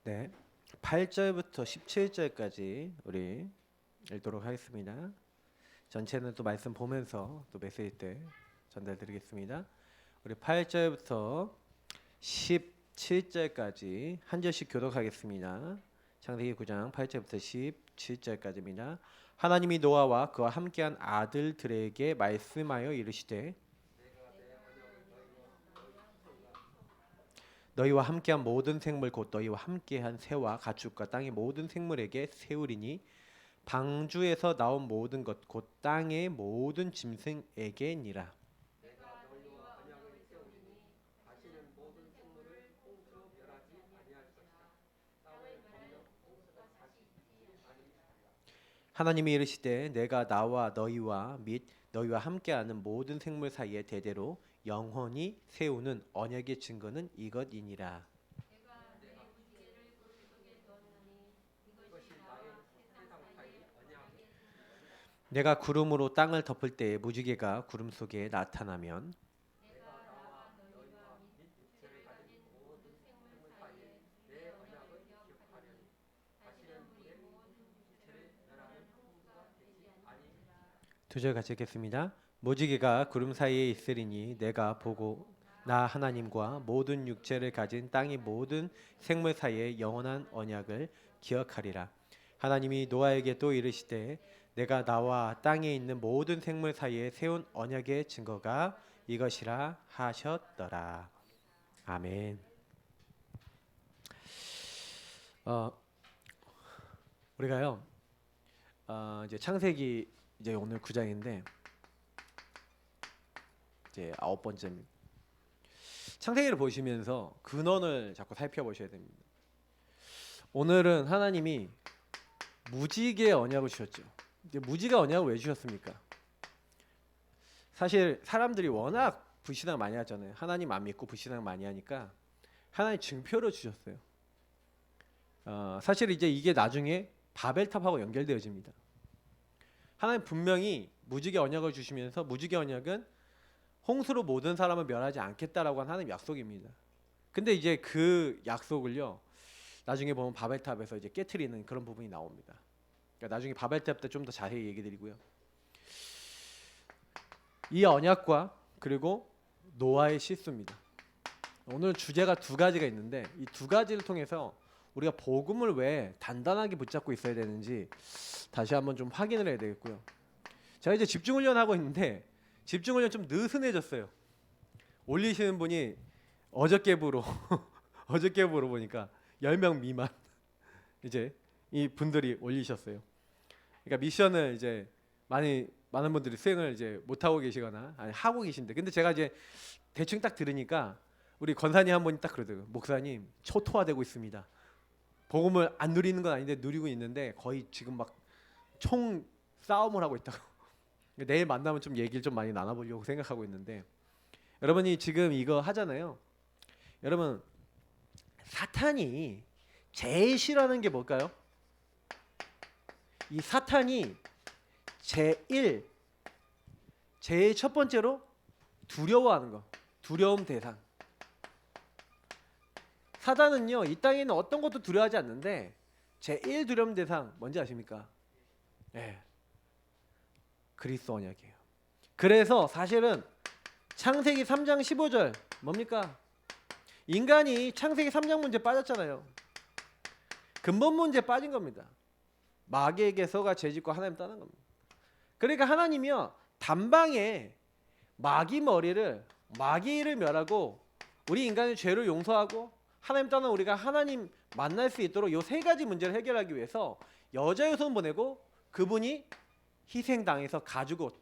네, 8절부터 17절까지 우리 읽도록 하겠습니다. 전체는 또 말씀 보면서 또 메시지 때 전달드리겠습니다. 우리 8절부터 17절까지 한 절씩 교독하겠습니다. 창세기 9장 8절부터 17절까지입니다. 하나님이 노아와 그와 함께한 아들들에게 말씀하여 이르시되 너희와 함께한 모든 생물 곧 너희와 함께한 새와 가축과 땅의 모든 생물에게 세우리니 방주에서 나온 모든 것 곧 땅의 모든 짐승에게니라. 하나님이 이르시되 내가 나와 너희와 및 너희와 함께하는 모든 생물 사이에 대대로 영원히 세우는 언약의 증거는 이것이니라. 내가 구름으로 땅을 덮을 때에 무지개가 구름 속에 나타나면 두 절 같이 읽겠습니다. 무지개가 구름 사이에 있으리니 내가 보고 나 하나님과 모든 육체를 가진 땅의 모든 생물 사이에 영원한 언약을 기억하리라. 하나님이 노아에게 또 이르시되 내가 나와 땅에 있는 모든 생물 사이에 세운 언약의 증거가 이것이라 하셨더라. 아멘. 우리가요 이제 창세기 이제 오늘 9장인데 이제 9번째입니다. 창세기를 보시면서 근원을 자꾸 살펴보셔야 됩니다. 오늘은 하나님이 무지개 언약을 주셨죠. 이제 무지개 언약을 왜 주셨습니까? 사실 사람들이 워낙 불신앙 많이 하잖아요. 하나님 안 믿고 불신앙 많이 하니까 하나님 증표를 주셨어요. 사실 이제 이게 나중에 바벨탑하고 연결되어집니다. 하나님 분명히 무지개 언약을 주시면서 무지개 언약은 홍수로 모든 사람을 멸하지 않겠다라고 한 하나님 약속입니다. 근데 이제 그 약속을요 나중에 보면 바벨탑에서 이제 깨트리는 그런 부분이 나옵니다. 그러니까 나중에 바벨탑 때 좀 더 자세히 얘기 드리고요. 이 언약과 그리고 노아의 실수입니다. 오늘 주제가 두 가지가 있는데 이 두 가지를 통해서 우리가 복음을 왜 단단하게 붙잡고 있어야 되는지 다시 한번 좀 확인을 해야 되겠고요. 제가 이제 집중훈련 하고 있는데 집중훈련 좀 느슨해졌어요. 올리시는 분이 어저께부로 어저께부로 보니까 10명 미만 이제 이 분들이 올리셨어요. 그러니까 미션을 이제 많은 분들이 수행을 이제 못 하고 계시거나 아니 하고 계신데 근데 제가 이제 대충 딱 들으니까 우리 권사님 한 분이 딱 그러더라고요. 목사님 초토화되고 있습니다. 복음을 안 누리는 건 아닌데 누리고 있는데 거의 지금 막 총 싸움을 하고 있다고. 내일 만나면 좀 얘기를 좀 많이 나눠보려고 생각하고 있는데 여러분이 지금 이거 하잖아요. 여러분 사탄이 제일 싫어하는 게 뭘까요? 이 사탄이 제일 첫 번째로 두려워하는 거. 두려움 대상. 사단은요 이 땅에는 어떤 것도 두려워하지 않는데 제일 두려움 대상 뭔지 아십니까? 네. 그리스도 언약이에요. 그래서 사실은 창세기 3장 15절 뭡니까? 인간이 창세기 3장 문제 빠졌잖아요. 근본 문제 빠진 겁니다. 마귀에게서가 죄짓고 하나님 떠난 겁니다. 그러니까 하나님이요 단방에 마귀를 멸하고 우리 인간의 죄를 용서하고 하나님 떠난 우리가 하나님 만날 수 있도록 이 세 가지 문제를 해결하기 위해서 여자의 손 보내고 그분이 희생당해서 가죽옷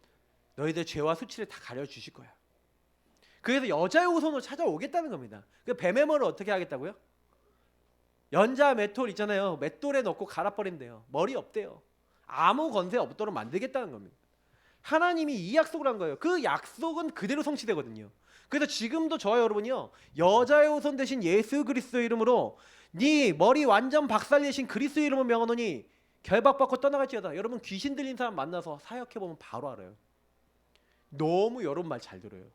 너희들 죄와 수치를 다 가려주실 거야. 그래서 여자의 후손으로 찾아오겠다는 겁니다. 그 뱀의 머리를 어떻게 하겠다고요? 연자 맷돌 있잖아요. 맷돌에 넣고 갈아버린대요. 머리 없대요. 아무 건세 없도록 만들겠다는 겁니다. 하나님이 이 약속을 한 거예요. 그 약속은 그대로 성취되거든요. 그래서 지금도 저와 여러분이요 여자의 후손 대신 예수 그리스도의 이름으로 네 머리 완전 박살내신 그리스도의 이름을 명하노니 결박받고 떠나갈지어다. 여러분 귀신 들린 사람 만나서 사역해보면 바로 알아요. 너무 여러분 말 잘 들어요.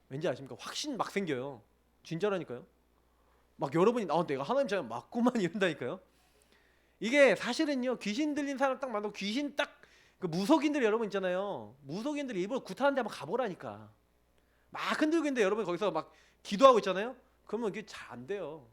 왠지 아십니까? 확신 막 생겨요. 진짜라니까요. 막 여러분이 내가 하나님 잘 맞구만 이런다니까요. 이게 사실은요, 귀신 들린 사람 딱 만나고 귀신 딱 그 무속인들 여러분 있잖아요. 무속인들 일부러 구타하는 데 한번 가보라니까. 막 흔들고 있는데 여러분 거기서 막 기도하고 있잖아요. 그러면 이게 잘 안 돼요.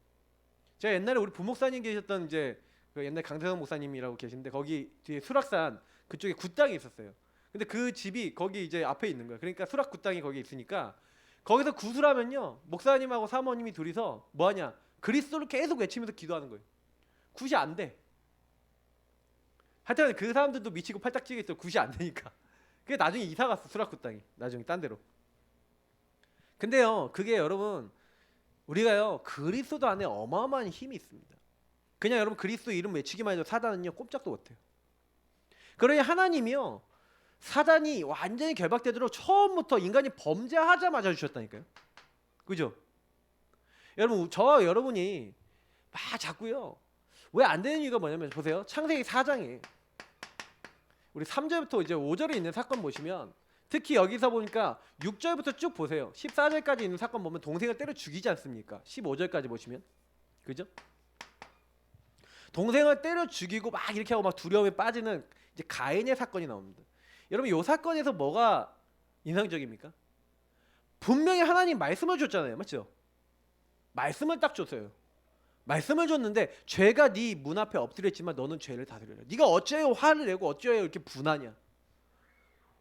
제가 옛날에 우리 부목사님 계셨던 이제 그 옛날 강세성 목사님이라고 계신데 거기 뒤에 수락산 그쪽에 굿당이 있었어요. 근데 그 집이 거기 이제 앞에 있는 거예요. 그러니까 수락 굿당이 거기 있으니까 거기서 구슬하면요, 목사님하고 사모님이 둘이서 뭐하냐, 그리스도를 계속 외치면서 기도하는 거예요. 굿이 안 돼. 하여튼 그 사람들도 미치고 팔딱지게 있어. 굿이 안 되니까. 그게 나중에 이사 갔어, 수락 굿당이. 나중에 딴 데로. 근데요, 그게 여러분, 우리가요 그리스도 안에 어마어마한 힘이 있습니다. 그냥 여러분 그리스도 이름 외치기만 해도 사단은요 꼼짝도 못해요. 그러니 하나님이요, 사단이 완전히 결박되도록 처음부터 인간이 범죄하자마자 주셨다니까요. 그죠? 여러분, 저와 여러분이 막 자꾸요 왜 안 되는 이유가 뭐냐면, 보세요. 창세기 4장에 우리 3절부터 이제 5절에 있는 사건 보시면, 특히 여기서 보니까 6절부터 쭉 보세요. 14절까지 있는 사건 보면 동생을 때려 죽이지 않습니까? 15절까지 보시면, 그죠? 동생을 때려 죽이고 막 이렇게 하고 막 두려움에 빠지는 이제 가인의 사건이 나옵니다. 여러분, 이 사건에서 뭐가 인상적입니까? 분명히 하나님 말씀을 줬잖아요, 맞죠? 말씀을 딱 줬어요. 말씀을 줬는데 죄가 네 문 앞에 엎드렸지만 너는 죄를 다스려라. 네가 어째요 화를 내고 어째요 이렇게 분하냐.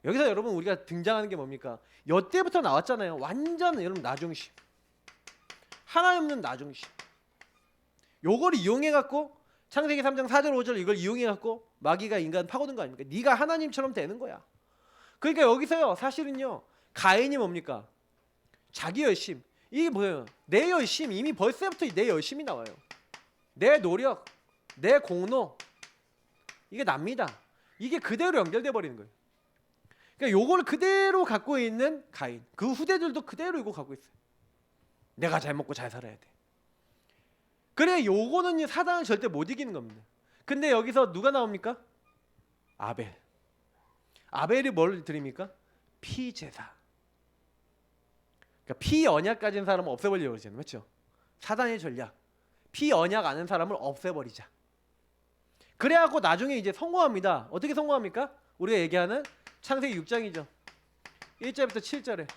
여기서 여러분 우리가 등장하는 게 뭡니까? 여태부터 나왔잖아요. 완전 여러분 나중심, 하나님 없는 나중심. 요걸 이용해 갖고 창세기 3장 4절 5절 이걸 이용해 갖고 마귀가 인간 파고든 거 아닙니까? 네가 하나님처럼 되는 거야. 그러니까 여기서요 사실은요 가인이 뭡니까? 자기 열심. 이게 뭐예요? 내 열심. 이미 벌써부터 내 열심이 나와요. 내 노력, 내 공로, 이게 납니다. 이게 그대로 연결돼 버리는 거예요. 그러니까 요걸 그대로 갖고 있는 가인, 그 후대들도 그대로 이거 갖고 있어요. 내가 잘 먹고 잘 살아야 돼. 그래, 요거는 사단을 절대 못 이기는 겁니다. 근데 여기서 누가 나옵니까? 아벨. 아벨이 뭘 드립니까? 피제사. 그러니까 피언약 가진 사람을 없애버리려고 그러잖아요, 맞죠? 사단의 전략. 피언약 아는 사람을 없애버리자. 그래갖고 나중에 이제 성공합니다. 어떻게 성공합니까? 우리가 얘기하는 창세기 6장이죠. 1절부터 7절에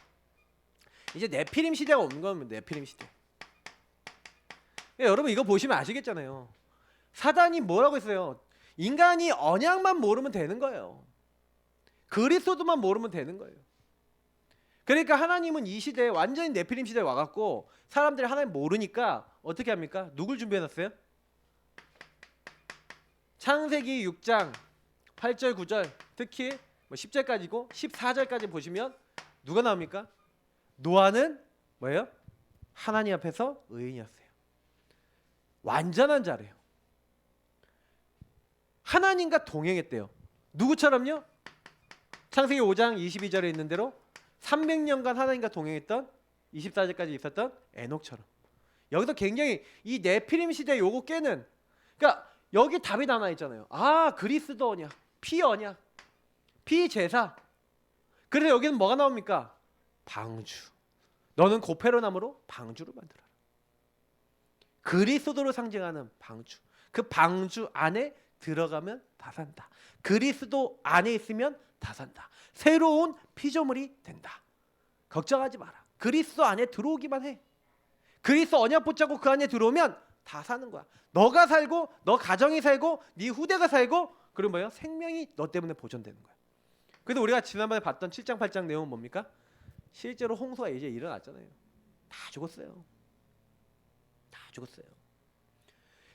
이제 네피림 시대가 온 겁니다. 네피림 시대. 여러분 이거 보시면 아시겠잖아요. 사단이 뭐라고 했어요? 인간이 언약만 모르면 되는 거예요. 그리스도만 모르면 되는 거예요. 그러니까 하나님은 이 시대에 완전히 네피림 시대에 와갖고 사람들이 하나님 모르니까 어떻게 합니까? 누굴 준비해놨어요? 창세기 6장 8절 9절 특히 10절까지고 14절까지 보시면 누가 나옵니까? 노아는 뭐예요? 하나님 앞에서 의인이었어요. 완전한 자래요. 하나님과 동행했대요. 누구처럼요? 창세기 5장 22절에 있는 대로 300년간 하나님과 동행했던 24절까지 있었던 에녹처럼. 여기서 굉장히 이 네피림 시대 요거 깨는, 그러니까 여기 답이 하나 있잖아요. 아, 그리스도 언약, 피 언약, 피 제사. 그래서 여기는 뭐가 나옵니까? 방주. 너는 고페로나무로 방주를 만들어라. 그리스도를 상징하는 방주. 그 방주 안에 들어가면 다 산다. 그리스도 안에 있으면 다 산다. 새로운 피조물이 된다. 걱정하지 마라. 그리스도 안에 들어오기만 해. 그리스도 언약 붙잡고 그 안에 들어오면 다 사는 거야. 너가 살고, 너 가정이 살고, 네 후대가 살고, 그리고 뭐예요? 생명이 너 때문에 보존되는 거야. 그래서 우리가 지난번에 봤던 7장 8장 내용은 뭡니까? 실제로 홍수가 이제 일어났잖아요. 다 죽었어요. 다 죽었어요.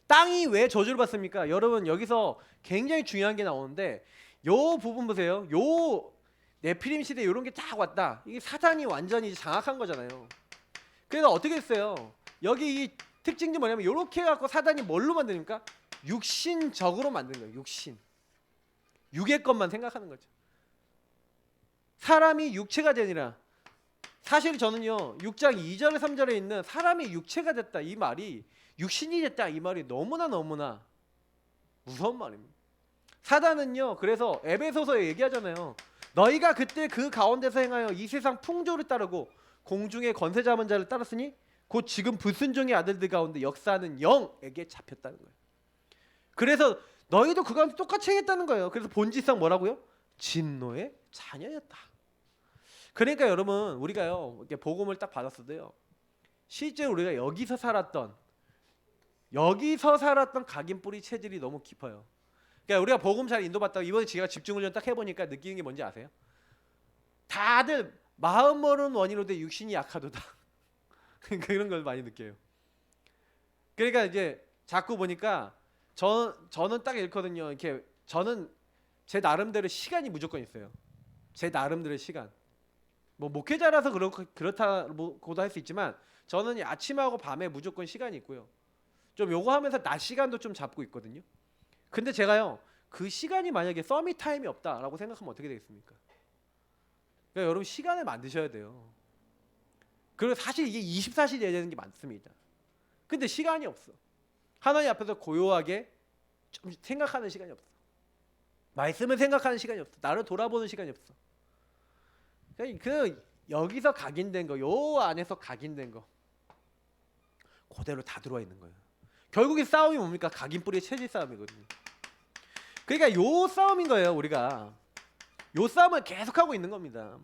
땅이 왜 저주를 받습니까? 여러분 여기서 굉장히 중요한 게 나오는데, 요 부분 보세요. 요 네피림 시대 이런 게 딱 왔다. 이게 사단이 완전히 장악한 거잖아요. 그래서 어떻게 했어요? 여기 이 특징이 뭐냐면 이렇게 해갖고 사단이 뭘로 만드니까 육신적으로 만드는 거예요. 육신. 육의 것만 생각하는 거죠. 사람이 육체가 되니라. 사실 저는요 6장 2절 3절에 있는 사람이 육체가 됐다 이 말이, 육신이 됐다 이 말이 너무나 무서운 말입니다. 사단은요 그래서 에베소서에 얘기하잖아요. 너희가 그때 그 가운데서 행하여 이 세상 풍조를 따르고 공중의 권세 잡은 자를 따랐으니 곧 지금 불순종의 아들들 가운데 역사하는 영에게 잡혔다는 거예요. 그래서 너희도 그거랑 똑같이 행했다는 거예요. 그래서 본질상 뭐라고요? 진노의 자녀였다. 그러니까 여러분 우리가요 이렇게 복음을 딱 받았어도요 실제로 우리가 여기서 살았던 각인 뿌리 체질이 너무 깊어요. 그러니까 우리가 복음 잘 인도받다가 이번에 제가 집중훈련 딱 해보니까 느끼는 게 뭔지 아세요? 다들 마음 먹은 원인으로 육신이 약하도다. 그런 걸 많이 느껴요. 그러니까 이제 자꾸 보니까 저는 딱 읽거든요. 이렇게 저는 제 나름대로 시간이 무조건 있어요. 제 나름대로의 시간. 뭐 목회자라서 그렇다고도 할 수 있지만 저는 아침하고 밤에 무조건 시간이 있고요. 좀 요거 하면서 낮 시간도 좀 잡고 있거든요. 근데 제가요 그 시간이 만약에 서밋 타임이 없다라고 생각하면 어떻게 되겠습니까? 그러니까 여러분 시간을 만드셔야 돼요. 그리고 사실 이게 24시간 해야 되는 게 많습니다. 근데 시간이 없어. 하나님 앞에서 고요하게 좀 생각하는 시간이 없어. 말씀을 생각하는 시간이 없어. 나를 돌아보는 시간이 없어. 그 여기서 각인된 거, 요 안에서 각인된 거 그대로 다 들어와 있는 거예요. 결국에 싸움이 뭡니까? 각인 뿌리의 체질 싸움이거든요. 그러니까 요 싸움인 거예요. 우리가 요 싸움을 계속하고 있는 겁니다.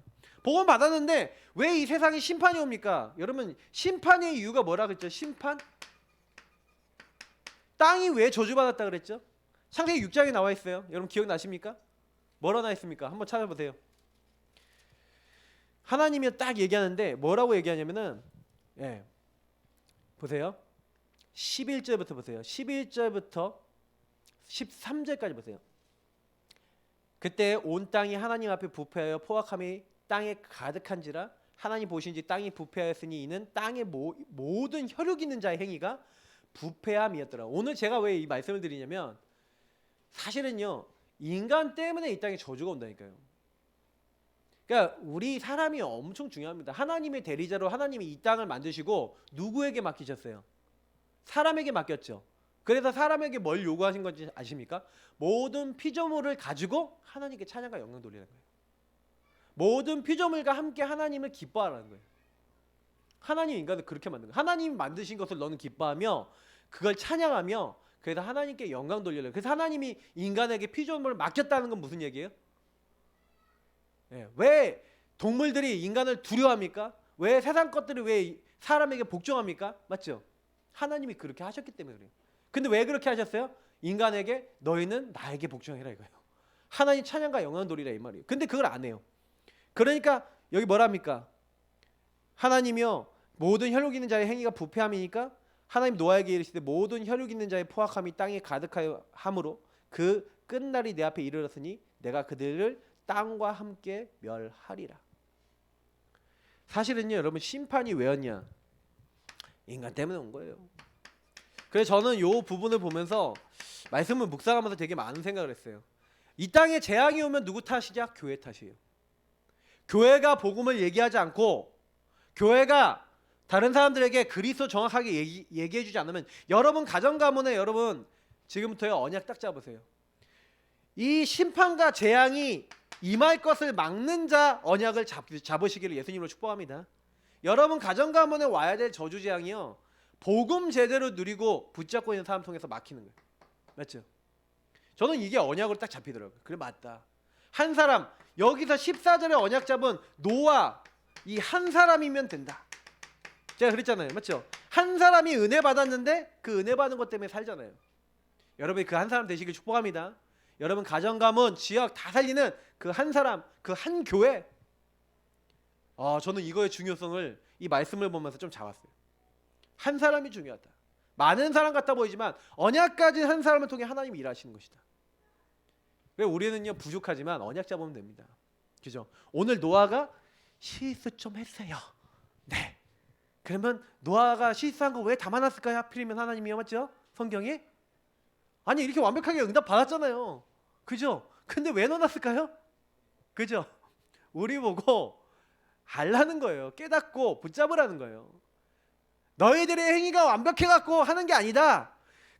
복음 받았는데 왜 이 세상에 심판이 옵니까? 여러분 심판의 이유가 뭐라 그랬죠? 심판? 땅이 왜 저주받았다 그랬죠? 창세기 6장에 나와 있어요. 여러분 기억나십니까? 뭐라 나와 있습니까? 한번 찾아보세요. 하나님이 딱 얘기하는데 뭐라고 얘기하냐면은 보세요. 11절부터 보세요. 11절부터 13절까지 보세요. 그때 온 땅이 하나님 앞에 부패하여 포악함이 땅에 가득한지라 하나님 보신지 땅이 부패하였으니 이는 땅의 모든 혈육 있는 자의 행위가 부패함이었더라. 오늘 제가 왜 이 말씀을 드리냐면 사실은요 인간 때문에 이 땅에 저주가 온다니까요. 그러니까 우리 사람이 엄청 중요합니다. 하나님의 대리자로 하나님이 이 땅을 만드시고 누구에게 맡기셨어요? 사람에게 맡겼죠. 그래서 사람에게 뭘 요구하신 건지 아십니까? 모든 피조물을 가지고 하나님께 찬양과 영광 돌리는 거예요. 모든 피조물과 함께 하나님을 기뻐하라는 거예요. 하나님 인간을 그렇게 만든 거예요. 하나님이 만드신 것을 너는 기뻐하며 그걸 찬양하며 그래서 하나님께 영광 돌리려고. 그래서 하나님이 인간에게 피조물을 맡겼다는 건 무슨 얘기예요? 왜 동물들이 인간을 두려워합니까? 왜 세상 것들이 왜 사람에게 복종합니까? 맞죠? 하나님이 그렇게 하셨기 때문에 그래요. 근데 왜 그렇게 하셨어요? 인간에게 너희는 나에게 복종해라 이거예요. 하나님 찬양과 영광 돌리라 이 말이에요. 근데 그걸 안 해요. 그러니까 여기 뭐랍니까? 하나님이요 모든 혈육 있는 자의 행위가 부패함이니까 하나님 노아에게 이르시되 모든 혈육 있는 자의 포악함이 땅에 가득하여 함으로 그 끝날이 내 앞에 이르렀으니 내가 그들을 땅과 함께 멸하리라. 사실은요 여러분 심판이 왜였냐? 인간 때문에 온 거예요. 그래서 저는 이 부분을 보면서 말씀을 묵상하면서 되게 많은 생각을 했어요. 이 땅에 재앙이 오면 누구 탓이냐? 교회 탓이에요. 교회가 복음을 얘기하지 않고 교회가 다른 사람들에게 그리스도 정확하게 얘기해주지 않으면 여러분 가정 가문에 여러분 지금부터요 언약 딱 잡으세요. 이 심판과 재앙이 임할 것을 막는 자 언약을 잡으시기를 예수님으로 축복합니다. 여러분 가정 가문에 와야 될 저주 재앙이요 복음 제대로 누리고 붙잡고 있는 사람 통해서 막히는 거예요. 맞죠? 저는 이게 언약으로 딱 잡히더라고요. 그래 맞다. 한 사람 여기서 14절에 언약 잡은 노아 이 한 사람이면 된다. 제가 그랬잖아요. 맞죠? 한 사람이 은혜 받았는데 그 은혜 받은 것 때문에 살잖아요. 여러분이 그 한 사람 되시길 축복합니다. 여러분 가정 가문 지역 다 살리는 그 한 사람 그 한 교회 저는 이거의 중요성을 이 말씀을 보면서 좀 잡았어요. 한 사람이 중요하다. 많은 사람 같아 보이지만 언약 가진 한 사람을 통해 하나님이 일하시는 것이다. 왜 우리는요 부족하지만 언약 잡으면 됩니다. 그죠? 오늘 노아가 실수 좀 했어요. 네. 그러면 노아가 실수한 거 왜 담아놨을까요? 하필이면 하나님이요, 맞죠? 성경에? 아니 이렇게 완벽하게 응답 받았잖아요. 그죠? 근데 왜 넣어놨을까요? 그죠? 우리 보고 알라는 거예요. 깨닫고 붙잡으라는 거예요. 너희들의 행위가 완벽해갖고 하는 게 아니다.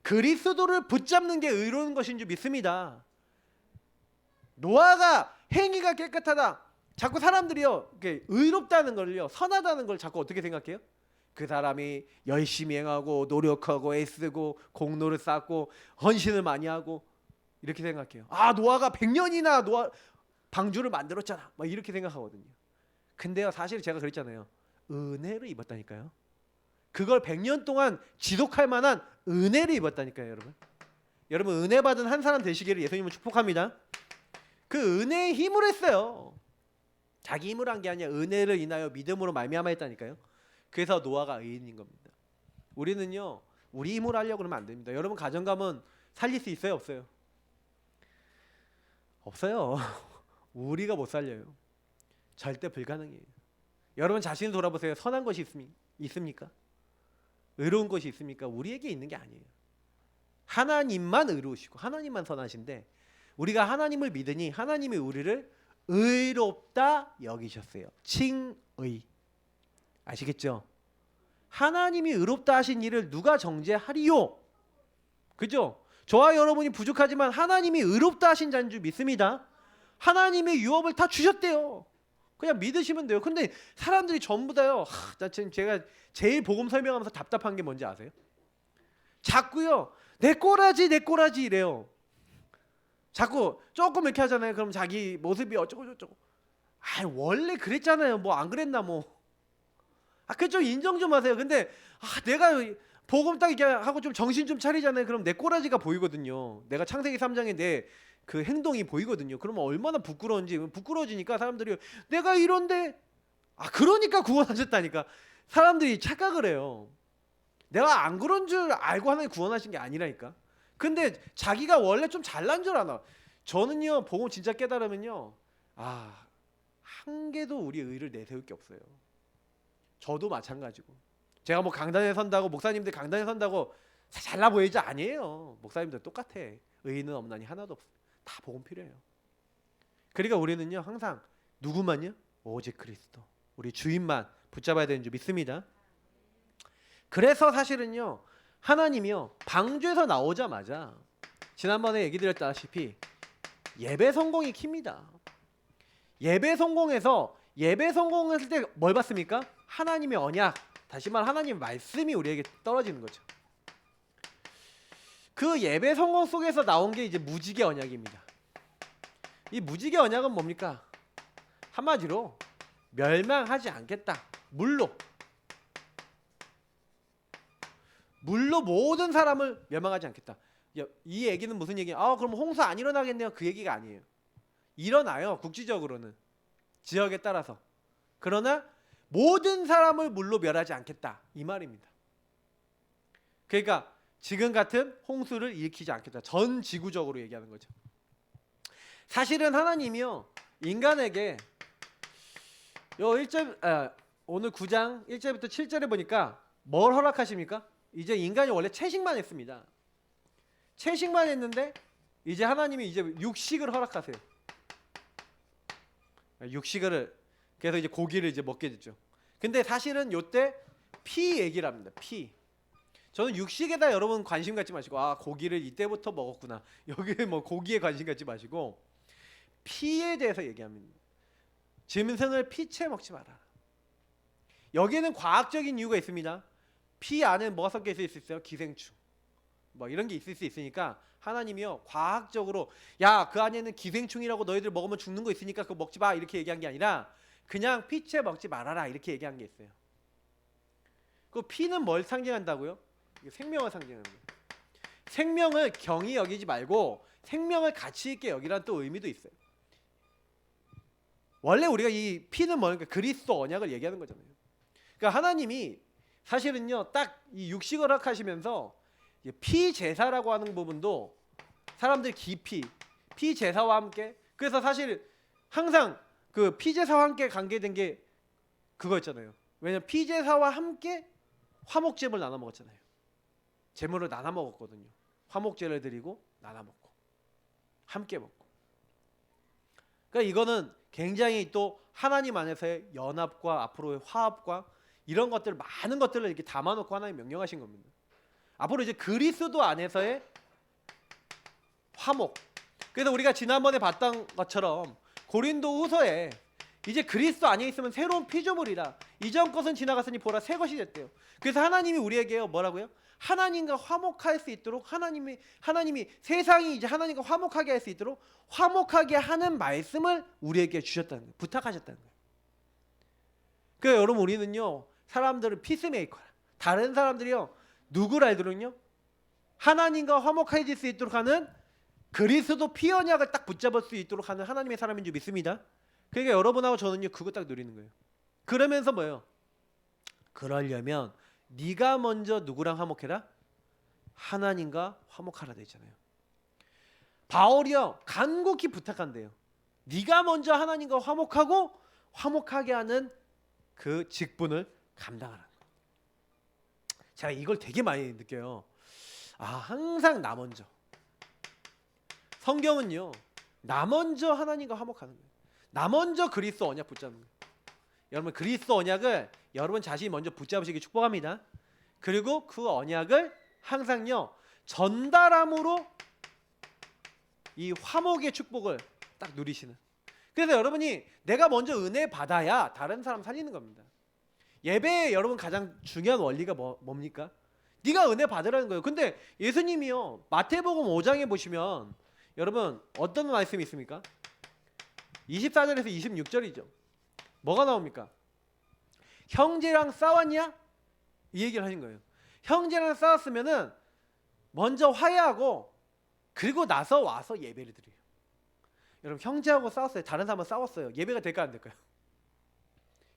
그리스도를 붙잡는 게 의로운 것인 줄 믿습니다. 노아가 행위가 깨끗하다. 자꾸 사람들이요 이렇게 의롭다는 걸요 선하다는 걸 자꾸 어떻게 생각해요? 그 사람이 열심히 행하고 노력하고 애쓰고 공로를 쌓고 헌신을 많이 하고 이렇게 생각해요. 아, 노아가 100년이나 노아 방주를 만들었잖아. 막 이렇게 생각하거든요. 근데요, 사실 제가 그랬잖아요. 은혜를 입었다니까요. 그걸 100년 동안 지속할 만한 은혜를 입었다니까요, 여러분. 여러분, 은혜 받은 한 사람 되시기를 예수님은 축복합니다. 그 은혜의 힘으로 했어요. 자기 힘으로 한 게 아니라 은혜를 인하여 믿음으로 말미암아 했다니까요. 그래서 노아가 의인인 겁니다. 우리는요, 우리 힘으로 하려고 그러면 안 됩니다. 여러분, 가정 가면 살릴 수 있어요, 없어요? 없어요. 우리가 못 살려요. 절대 불가능해요. 여러분 자신을 돌아보세요. 선한 것이 있습니까? 의로운 것이 있습니까? 우리에게 있는 게 아니에요. 하나님만 의로우시고 하나님만 선하신데, 우리가 하나님을 믿으니 하나님이 우리를 의롭다 여기셨어요. 칭의. 아시겠죠? 하나님이 의롭다 하신 일을 누가 정죄하리요? 그죠? 저와 여러분이 부족하지만 하나님이 의롭다 하신 자인 줄 믿습니다. 하나님의 유업을 다 주셨대요. 그냥 믿으시면 돼요. 근데 사람들이 전부 다요. 제가 제일 복음 설명하면서 답답한 게 뭔지 아세요? 자꾸요, 내 꼬라지 이래요. 자꾸 조금 이렇게 하잖아요. 그럼 자기 모습이 어쩌고 저쩌고. 아, 원래 그랬잖아요. 뭐 안 그랬나 뭐. 그 좀 인정 좀 하세요. 근데 내가 복음 딱 이렇게 하고 좀 정신 좀 차리잖아요. 그럼 내 꼬라지가 보이거든요. 내가 창세기 3장에 내 그 행동이 보이거든요. 그러면 얼마나 부끄러운지. 부끄러워지니까 사람들이 내가 이런데, 그러니까 구원하셨다니까. 사람들이 착각을 해요. 내가 안 그런 줄 알고 하나님 구원하신 게 아니라니까. 근데 자기가 원래 좀 잘난 줄 아나. 저는요, 복음 진짜 깨달으면요, 한 개도 우리 의를 내세울 게 없어요. 저도 마찬가지고. 제가 뭐 강단에 선다고, 목사님들 강단에 선다고 잘나 보이지? 아니에요. 목사님들 똑같아. 의인은 없나니 하나도 없어. 다 복음 필요해요. 그러니까 우리는요, 항상 누구만요? 오직 그리스도, 우리 주인만 붙잡아야 되는 줄 믿습니다. 그래서 사실은요, 하나님이요, 방주에서 나오자마자 지난번에 얘기 드렸다시피 예배 성공이 킵니다. 예배 성공했을 때 뭘 받습니까? 하나님의 언약, 다시 말해 하나님의 말씀이 우리에게 떨어지는 거죠. 그 예배 성공 속에서 나온 게 이제 무지개 언약입니다. 이 무지개 언약은 뭡니까? 한마디로 멸망하지 않겠다. 물로 모든 사람을 멸망하지 않겠다. 이 얘기는 무슨 얘기야? 그럼 홍수 안 일어나겠네요. 그 얘기가 아니에요. 일어나요. 국지적으로는 지역에 따라서. 그러나 모든 사람을 물로 멸하지 않겠다, 이 말입니다. 그러니까 지금 같은 홍수를 일으키지 않겠다. 전 지구적으로 얘기하는 거죠. 사실은 하나님이요, 인간에게 오늘 9장 1절부터 7절에 보니까 뭘 허락하십니까? 이제 인간이 원래 채식만 했습니다. 채식만 했는데 이제 하나님이 이제 육식을 허락하세요. 육식을, 그래서 이제 고기를 이제 먹게 됐죠. 근데 사실은 요때 피 얘기를 합니다. 피. 저는 육식에다 여러분 관심 갖지 마시고 고기를 이때부터 먹었구나, 여기 뭐 고기에 관심 갖지 마시고 피에 대해서 얘기합니다. 짐승을 피채 먹지 마라. 여기에는 과학적인 이유가 있습니다. 피 안에 뭐가 섞여 있을 수 있어요? 기생충, 뭐 이런 게 있을 수 있으니까 하나님이요, 과학적으로 그 안에는 기생충이라고 너희들 먹으면 죽는 거 있으니까 그거 먹지 마, 이렇게 얘기한 게 아니라 그냥 피채 먹지 말아라, 이렇게 얘기한 게 있어요. 그 피는 뭘 상징한다고요? 생명을 상징합니다. 생명을 경히 여기지 말고 생명을 가치 있게 여기란 또 의미도 있어요. 원래 우리가 이 피는 뭐니까 그리스도 언약을 얘기하는 거잖아요. 그러니까 하나님이 사실은요, 딱 이 육식을 허락하시면서 피 제사라고 하는 부분도 사람들이 깊이 피 제사와 함께, 그래서 사실 항상 그 피 제사와 함께 관계된 게 그거였잖아요. 왜냐면 피 제사와 함께 화목제물 나눠 먹었잖아요. 제물을 나눠 먹었거든요. 화목제를 드리고 나눠 먹고 함께 먹고. 그러니까 이거는 굉장히 또 하나님 안에서의 연합과 앞으로의 화합과 이런 것들, 많은 것들을 이렇게 담아놓고 하나님 명령하신 겁니다. 앞으로 이제 그리스도 안에서의 화목. 그래서 우리가 지난번에 봤던 것처럼 고린도 후서에 이제 그리스도 안에 있으면 새로운 피조물이라 이전 것은 지나갔으니 보라 새 것이 됐대요. 그래서 하나님이 우리에게 뭐라고요? 하나님과 화목할 수 있도록 하나님이 세상이 이제 하나님과 화목하게 할 수 있도록 화목하게 하는 말씀을 우리에게 주셨다는 거예요. 부탁하셨다는 거예요. 그러니까 여러분 우리는요 사람들은 피스메이커라. 다른 사람들이요 누구를 알도록요 하나님과 화목해질 수 있도록 하는 그리스도 피 언약을 딱 붙잡을 수 있도록 하는 하나님의 사람인 줄 믿습니다. 그러니까 여러분하고 저는요 그거 딱 누리는 거예요. 그러면서 뭐예요? 그러려면 네가 먼저 누구랑 화목해라? 하나님과 화목하라 되잖아요. 바울이요 간곡히 부탁한대요. 네가 먼저 하나님과 화목하고 화목하게 하는 그 직분을 감당하라는 거예요. 제가 이걸 되게 많이 느껴요. 항상 나 먼저. 성경은요 나 먼저 하나님과 화목하는 거예요. 나 먼저 그리스도 언약 붙잡는 거예요. 여러분 그리스도 언약을 여러분 자신이 먼저 붙잡으시기 축복합니다. 그리고 그 언약을 항상요 전달함으로 이 화목의 축복을 딱 누리시는. 그래서 여러분이 내가 먼저 은혜 받아야 다른 사람 살리는 겁니다. 예배에 여러분 가장 중요한 원리가 뭡니까? 네가 은혜 받으라는 거예요. 근데 예수님이요 마태복음 5장에 보시면 여러분 어떤 말씀이 있습니까? 24절에서 26절이죠. 뭐가 나옵니까? 형제랑 싸웠냐? 이 얘기를 하신 거예요. 형제랑 싸웠으면은 먼저 화해하고 그리고 나서 와서 예배를 드려요. 여러분 형제하고 싸웠어요. 다른 사람하고 싸웠어요. 예배가 될까 안 될까요?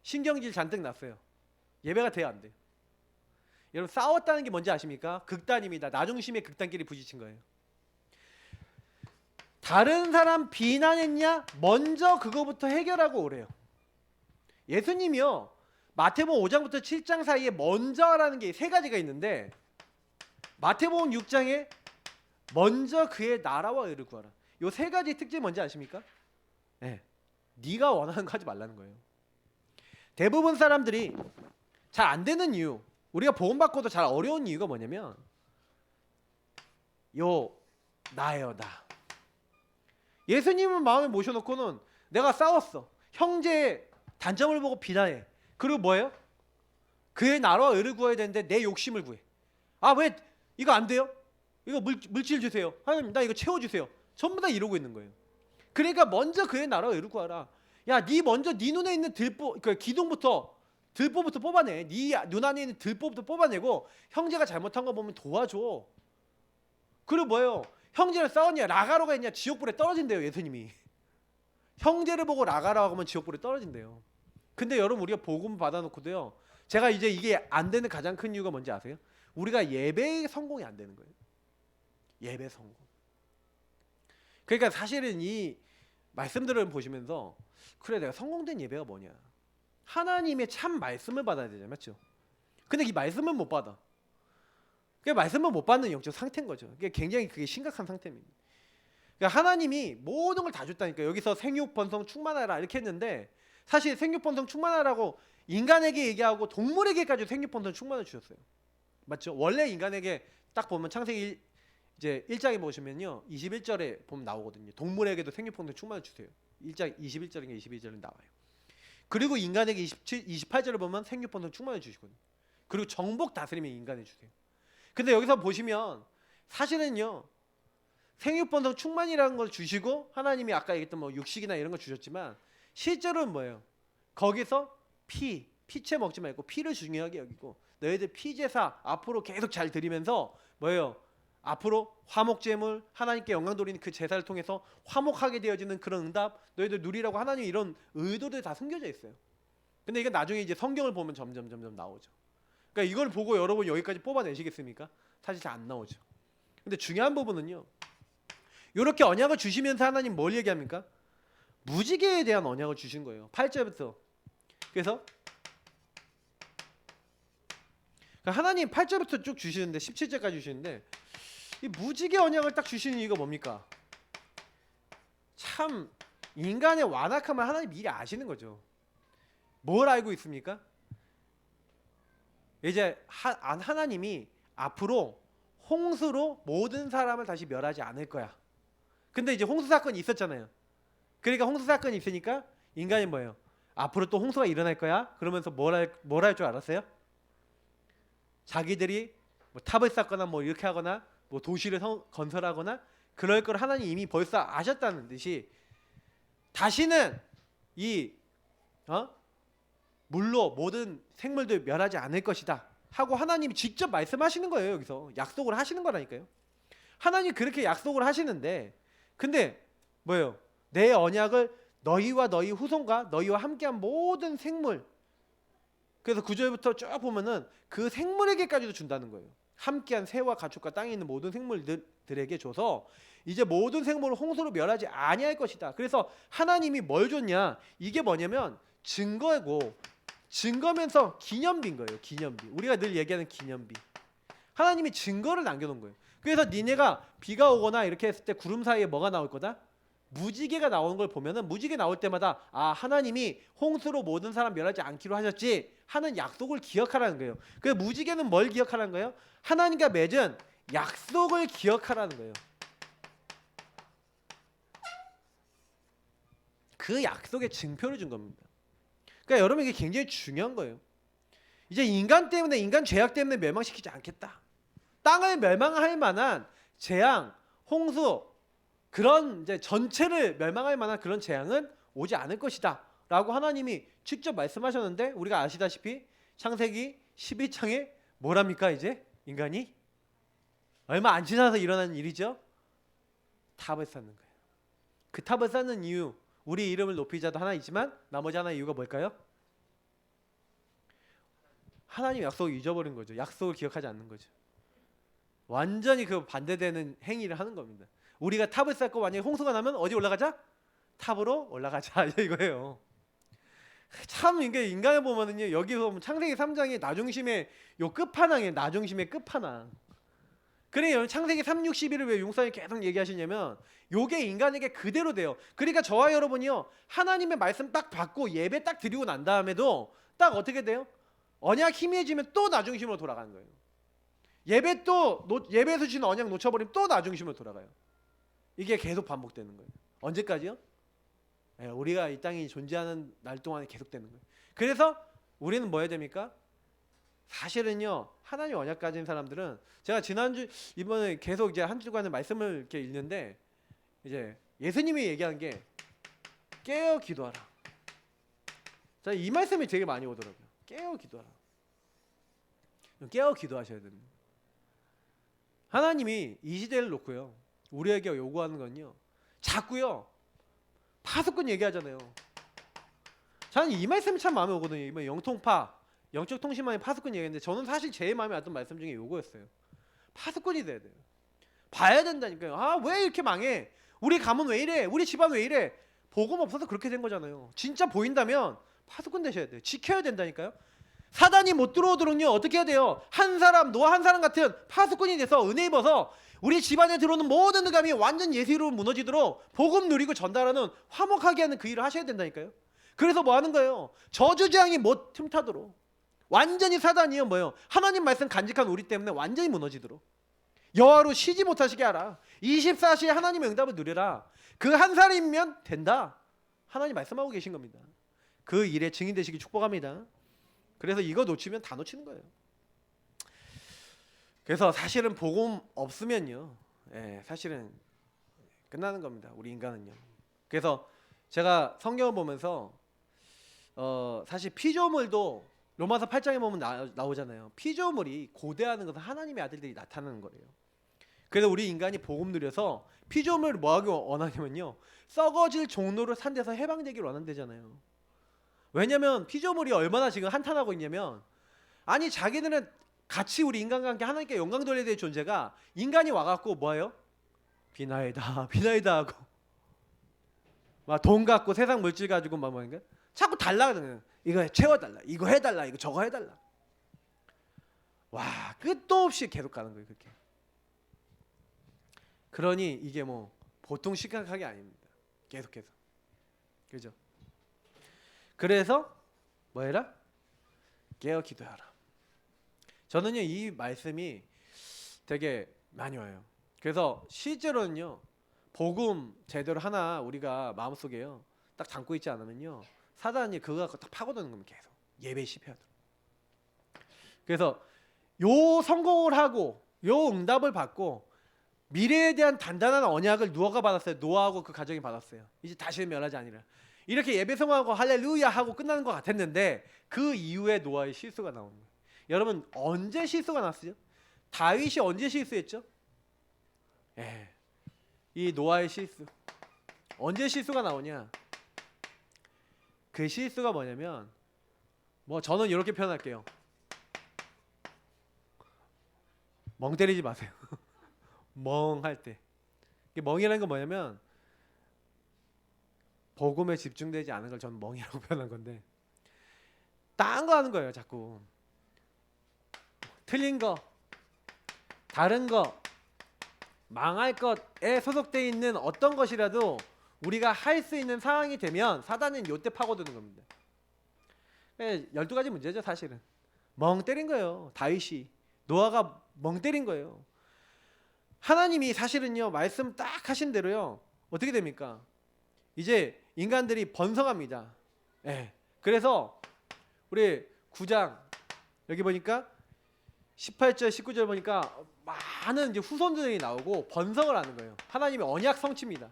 신경질 잔뜩 났어요. 예배가 돼야 안 돼요. 여러분 싸웠다는 게 뭔지 아십니까? 극단입니다. 나 중심의 극단끼리 부딪힌 거예요. 다른 사람 비난했냐? 먼저 그거부터 해결하고 오래요. 예수님이요 마태복음 5장부터 7장 사이에 먼저라는 게 세 가지가 있는데 마태복음 6장에 먼저 그의 나라와 의를 구하라. 요 세 가지 특징이 뭔지 아십니까? 네. 네가 원하는 거 하지 말라는 거예요. 대부분 사람들이 잘 안 되는 이유, 우리가 복음 받고도 잘 어려운 이유가 뭐냐면 나예요 나. 예수님을 마음에 모셔놓고는 내가 싸웠어. 형제의 단점을 보고 비난해. 그리고 뭐예요? 그의 나라와 의를 구해야 되는데 내 욕심을 구해. 왜 이거 안 돼요? 이거 물질 주세요. 하나님 나 이거 채워주세요. 전부 다 이러고 있는 거예요. 그러니까 먼저 그의 나라와 의를 구하라. 야, 네 먼저 네 눈에 있는 들보부터 뽑아내. 네 눈 안에 있는 들보부터 뽑아내고 형제가 잘못한 거 보면 도와줘. 그리고 뭐예요? 형제를 싸웠냐? 라가로가 있냐? 지옥불에 떨어진대요 예수님이. 형제를 보고 라가라고 하면 지옥불에 떨어진대요. 근데 여러분 우리가 복음 받아놓고도요 제가 이제 이게 안 되는 가장 큰 이유가 뭔지 아세요? 우리가 예배의 성공이 안 되는 거예요. 예배 성공. 그러니까 사실은 이 말씀들을 보시면서 그래 내가 성공된 예배가 뭐냐? 하나님의 참 말씀을 받아야 되잖아요. 맞죠? 근데 이 말씀을 못 받아. 그 말씀을 못 받는 영적 상태인 거죠. 그게 굉장히 그게 심각한 상태입니다. 그러니까 하나님이 모든 걸 다 줬다니까. 여기서 생육 번성 충만하라 이렇게 했는데 사실 생육 번성 충만하라고 인간에게 얘기하고 동물에게까지 생육 번성 충만을 주셨어요. 맞죠? 원래 인간에게 딱 보면 창세기 이제 1장에 보시면요 21절에 보면 나오거든요. 동물에게도 생육 번성 충만을 주세요. 1장 21절인가 22절에 나와요. 그리고 인간에게 28절을 보면 생육 번성 충만을 주시거든요. 그리고 정복 다스림을 인간에 주세요. 근데 여기서 보시면 사실은요 생육번성 충만이라는 걸 주시고 하나님이 아까 얘기했던 뭐 육식이나 이런 거 주셨지만 실제로는 뭐예요? 거기서 피채 먹지 말고 피를 중요하게 여기고 너희들 피제사 앞으로 계속 잘 드리면서 뭐예요? 앞으로 화목제물 하나님께 영광 돌리는 그 제사를 통해서 화목하게 되어지는 그런 응답 너희들 누리라고 하나님 이런 의도들이 다 숨겨져 있어요. 근데 이게 나중에 이제 성경을 보면 점점 나오죠. 그러니까 이걸 보고 여러분 여기까지 뽑아내시겠습니까? 사실 잘 안 나오죠. 근데 중요한 부분은요. 이렇게 언약을 주시면서 하나님 뭘 얘기합니까? 무지개에 대한 언약을 주신 거예요. 8절부터. 그래서 하나님 8절부터 쭉 주시는데 17절까지 주시는데 이 무지개 언약을 딱 주시는 이유가 뭡니까? 참 인간의 완악함을 하나님 미리 아시는 거죠. 뭘 알고 있습니까? 이제 하나님이 앞으로 홍수로 모든 사람을 다시 멸하지 않을 거야. 근데 이제 홍수 사건이 있었잖아요. 그러니까 홍수 사건이 있으니까 인간이 뭐예요? 앞으로 또 홍수가 일어날 거야. 그러면서 뭘 할 줄 알았어요? 자기들이 뭐 탑을 쌓거나 뭐 이렇게 하거나 뭐 도시를 건설하거나 그럴 걸 하나님 이미 벌써 아셨다는 듯이 다시는 이 물로 모든 생물들 멸하지 않을 것이다 하고 하나님이 직접 말씀하시는 거예요. 여기서 약속을 하시는 거라니까요. 하나님 그렇게 약속을 하시는데 근데 뭐예요? 내 언약을 너희와 너희 후손과 너희와 함께한 모든 생물, 그래서 9절부터 쭉 보면은 그 생물에게까지도 준다는 거예요. 함께한 새와 가축과 땅에 있는 모든 생물들에게 줘서 이제 모든 생물을 홍수로 멸하지 아니할 것이다. 그래서 하나님이 뭘 줬냐? 이게 뭐냐면 증거고 증거면서 기념비인 거예요. 기념비. 우리가 늘 얘기하는 기념비. 하나님이 증거를 남겨놓은 거예요. 그래서 니네가 비가 오거나 이렇게 했을 때 구름 사이에 뭐가 나올 거다? 무지개가 나오는 걸 보면은 무지개 나올 때마다 아 하나님이 홍수로 모든 사람 멸하지 않기로 하셨지 하는 약속을 기억하라는 거예요. 그 무지개는 뭘 기억하라는 거예요? 하나님과 맺은 약속을 기억하라는 거예요. 그 약속의 증표를 준 겁니다. 그러니까 여러분 이게 굉장히 중요한 거예요. 이제 인간 때문에 인간 죄악 때문에 멸망시키지 않겠다. 땅을 멸망할 만한 재앙, 홍수 그런 이제 전체를 멸망할 만한 그런 재앙은 오지 않을 것이다 라고 하나님이 직접 말씀하셨는데 우리가 아시다시피 창세기 11장에 뭐랍니까? 이제 인간이 얼마 안 지나서 일어나는 일이죠. 탑을 쌓는 거예요. 그 탑을 쌓는 이유 우리 이름을 높이자도 하나 있지만 나머지 하나의 이유가 뭘까요? 하나님 약속을 잊어버린 거죠. 약속을 기억하지 않는 거죠. 완전히 그 반대되는 행위를 하는 겁니다. 우리가 탑을 쌓고 만약에 홍수가 나면 어디 올라가자? 탑으로 올라가자 이거예요. 참 이게 인간을 보면은요 여기서 보면 창세기 3장의 나중심의 요 끝판왕이에요. 나중심의 끝판왕. 그래요. 창세기 3:61을 왜 용사님 계속 얘기하시냐면 요게 인간에게 그대로 돼요. 그러니까 저와 여러분이요 하나님의 말씀 딱 받고 예배 딱 드리고 난 다음에도 딱 어떻게 돼요? 언약 희미해지면 또 나중심으로 돌아가는 거예요. 예배에서 주신 언약 놓쳐버리면 또 나중심으로 돌아가요. 이게 계속 반복되는 거예요. 언제까지요? 네, 우리가 이 땅이 존재하는 날 동안에 계속되는 거예요. 그래서 우리는 뭐 해야 됩니까? 사실은요 하나님 언약 가진 사람들은 제가 지난주 이번에 계속 이제 한 주간의 말씀을 이렇게 읽는데 이제 예수님이 얘기한 게 깨어 기도하라. 자, 이 말씀이 되게 많이 오더라고요. 깨어 기도하라. 깨어 기도하셔야 됩니다. 하나님이 이 시대를 놓고요 우리에게 요구하는 건요 자꾸요 파수꾼 얘기하잖아요. 저는 이 말씀이 참 마음에 오거든요. 이번 영통파 영적 통신망의 파수꾼 얘기했는데 저는 사실 제일 마음에 왔던 말씀 중에 요거였어요. 파수꾼이 돼야 돼요. 봐야 된다니까요. 아 왜 이렇게 망해? 우리 가문 왜 이래? 우리 집안 왜 이래? 복음 없어서 그렇게 된 거잖아요. 진짜 보인다면 파수꾼 되셔야 돼요. 지켜야 된다니까요. 사단이 못 들어오도록요 어떻게 해야 돼요? 한 사람 노아 한 사람 같은 파수꾼이 돼서 은혜 입어서 우리 집안에 들어오는 모든 흑암이 완전 예수 이름으로 무너지도록 복음 누리고 전달하는 화목하게 하는 그 일을 하셔야 된다니까요. 그래서 뭐 하는 거예요? 저주재앙이 못 틈타도록 완전히 사단이요 뭐예요? 하나님 말씀 간직한 우리 때문에 완전히 무너지도록 여호와로 쉬지 못하시게 하라. 24시에 하나님의 응답을 누려라. 그 한 사람이면 된다. 하나님 말씀하고 계신 겁니다. 그 일에 증인 되시기 축복합니다. 그래서 이거 놓치면 다 놓치는 거예요. 그래서 사실은 복음 없으면요 사실은 끝나는 겁니다. 우리 인간은요. 그래서 제가 성경을 보면서 사실 피조물도 로마서 8장에 보면 나오잖아요. 피조물이 고대하는 것은 하나님의 아들들이 나타나는 거예요. 그래서 우리 인간이 복음 누려서 피조물을 뭐하기 원하냐면요 썩어질 종로를 산 데서 해방되기를 원한대잖아요. 왜냐면 피조물이 얼마나 지금 한탄하고 있냐면 아니 자기들은 같이 우리 인간과 함께 하나님께 영광 돌려야 될 존재가 인간이 와갖고 뭐예요? 비나이다 비나이다 하고 막 돈 갖고 세상 물질 가지고 막 뭐인가 자꾸 달라는 이거 채워달라 이거 해달라 이거 저거 해달라. 와 끝도 없이 계속 가는 거예요. 그렇게. 그러니 이게 뭐 보통 심각한 게 아닙니다. 계속해서 그죠? 그래서 뭐 해라? 깨어 기도하라. 저는요 이 말씀이 되게 많이 와요. 그래서 실제로는요 복음 제대로 하나 우리가 마음속에요 딱 담고 있지 않으면요 사단이 그거 갖고 딱 파고드는 겁니다. 계속 예배 실패하더 그래서 요 성공을 하고 요 응답을 받고 미래에 대한 단단한 언약을 누가 받았어요? 노아하고 그 가정이 받았어요. 이제 다시는 멸하지 아니라. 이렇게 예배 성공하고 할렐루야 하고 끝나는 것 같았는데 그 이후에 노아의 실수가 나오는 거예요. 여러분 언제 실수가 났어요? 다윗이 언제 실수했죠? 예, 이 노아의 실수. 언제 실수가 나오냐? 그 실수가 뭐냐면 뭐 저는 이렇게 표현할게요. 멍 때리지 마세요. 멍할 때. 멍이라는 건 뭐냐면 복음에 집중되지 않은 걸 저는 멍이라고 표현한 건데 딴 거 하는 거예요. 자꾸 틀린 거, 다른 거, 망할 것에 소속되어 있는 어떤 것이라도 우리가 할 수 있는 상황이 되면 사단은 요때 파고드는 겁니다. 12가지 문제죠. 사실은 멍 때린 거예요. 다윗이, 노아가 멍 때린 거예요. 하나님이 사실은요 말씀 딱 하신 대로요 어떻게 됩니까? 이제 인간들이 번성합니다. 예. 그래서 우리 9장 여기 보니까 18절 19절 보니까 많은 이제 후손들이 나오고 번성을 하는 거예요. 하나님의 언약 성취입니다.